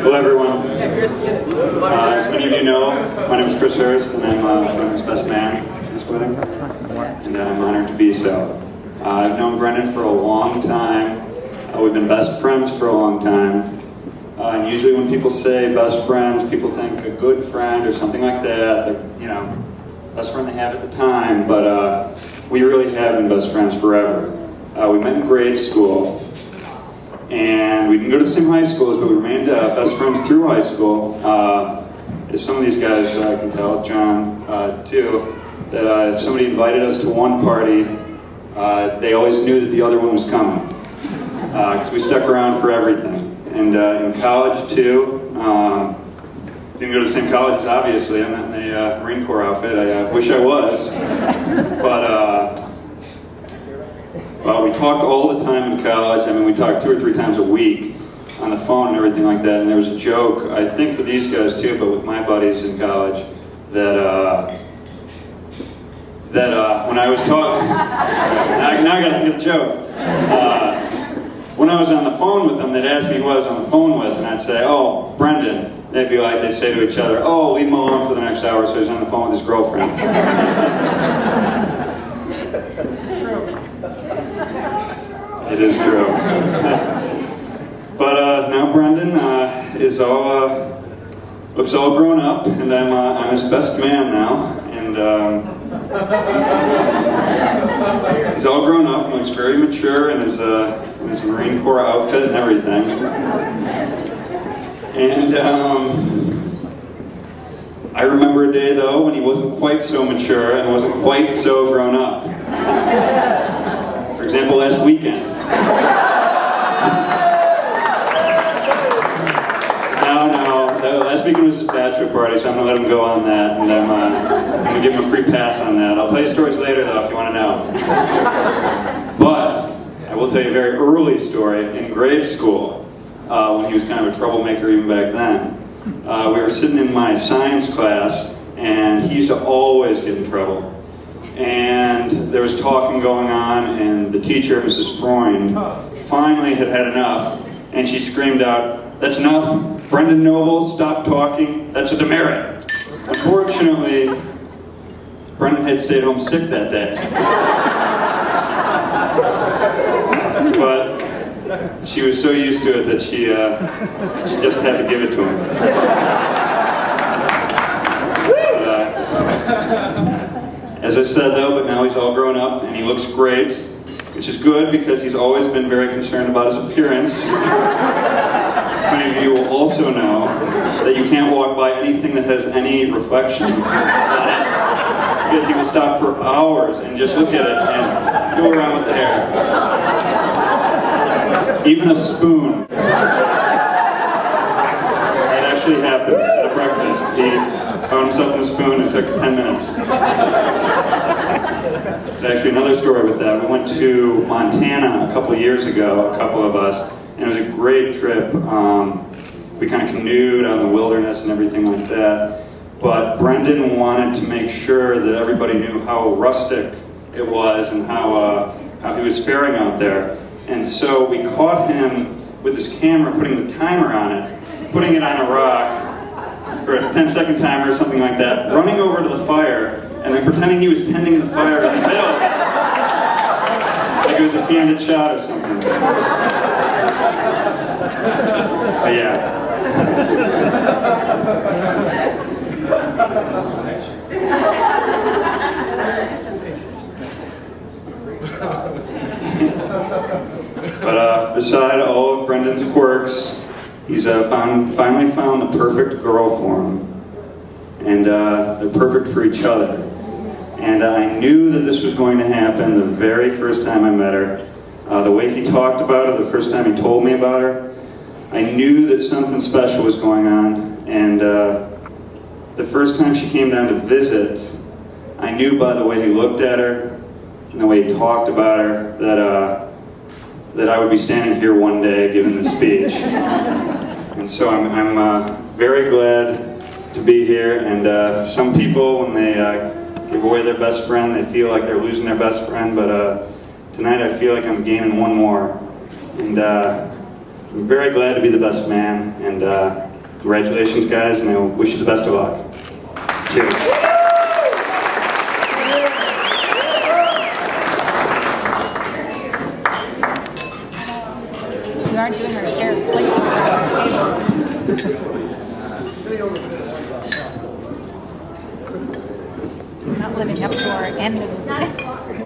Hello everyone. As many of you know, my name is Chris Harris and I'm Brendan's best man at this wedding. And I'm honored to be so. I've known Brendan for a long time. We've been best friends for a long time. And usually when people say best friends, people think a good friend or something like that. They're, best friend they have at the time. But we really have been best friends forever. We met in grade school. And we didn't go to the same high schools, but we remained best friends through high school. As some of these guys can tell, John too, that if somebody invited us to one party, they always knew that the other one was coming. Because we stuck around for everything. And in college too, didn't go to the same colleges obviously. I'm not in a Marine Corps outfit. I wish I was. But we talked all the time in college. I mean, we talked 2 or 3 times a week on the phone and everything like that. And there was a joke, I think for these guys too, but with my buddies in college, that when I was talking, now I gotta think of the joke. When I was on the phone with them, they'd ask me who I was on the phone with, and I'd say, "Oh, Brendan." They'd say to each other, "Oh, leave him alone for the next hour," so he's on the phone with his girlfriend. It is true. But now Brendan is looks all grown up, and I'm his best man now, and he's all grown up and looks very mature in his Marine Corps outfit and everything. And I remember a day though when he wasn't quite so mature and wasn't quite so grown up. For example, last weekend. Last weekend was his bachelor party, so I'm going to let him go on that, and I'm going to give him a free pass on that. I'll tell you stories later, though, if you want to know. But I will tell you a very early story. In grade school, when he was kind of a troublemaker even back then, we were sitting in my science class, and he used to always get in trouble. And there was talking going on, and the teacher, Mrs. Freund, finally had had enough, and she screamed out, "That's enough. Brendan Noble, stop talking. That's a demerit." Unfortunately, Brendan had stayed home sick that day. But she was so used to it that she just had to give it to him. As I said though, but now he's all grown up and he looks great, which is good because he's always been very concerned about his appearance. Many of you will also know that you can't walk by anything that has any reflection on it, because he will stop for hours and just look at it and go around with the hair. Even a spoon. That actually happened at a breakfast. He found himself in a spoon and took 10 minutes. But actually another story with that. We went to Montana a couple of years ago, a couple of us, and it was a great trip. We kind of canoed out in the wilderness and everything like that. But Brendan wanted to make sure that everybody knew how rustic it was and how he was faring out there. And so we caught him with his camera putting the timer on it, putting it on a rock for a 10-second timer or something like that, running over to the fire, and then pretending he was tending the fire in the middle. Like it was a candid shot or something. But yeah. But beside all of Brendan's quirks, he's finally found the perfect girl for him. And they're perfect for each other. And I knew that this was going to happen the very first time I met her. The way he talked about her, the first time he told me about her, I knew that something special was going on. And the first time she came down to visit, I knew by the way he looked at her and the way he talked about her that I would be standing here one day giving this speech. And so I'm very glad to be here. And some people, when they give away their best friend, they feel like they're losing their best friend. But tonight I feel like I'm gaining one more. And I'm very glad to be the best man. And Congratulations, guys, and I wish you the best of luck. Cheers. We aren't doing our shared plate around our table. We're not living up to our end of the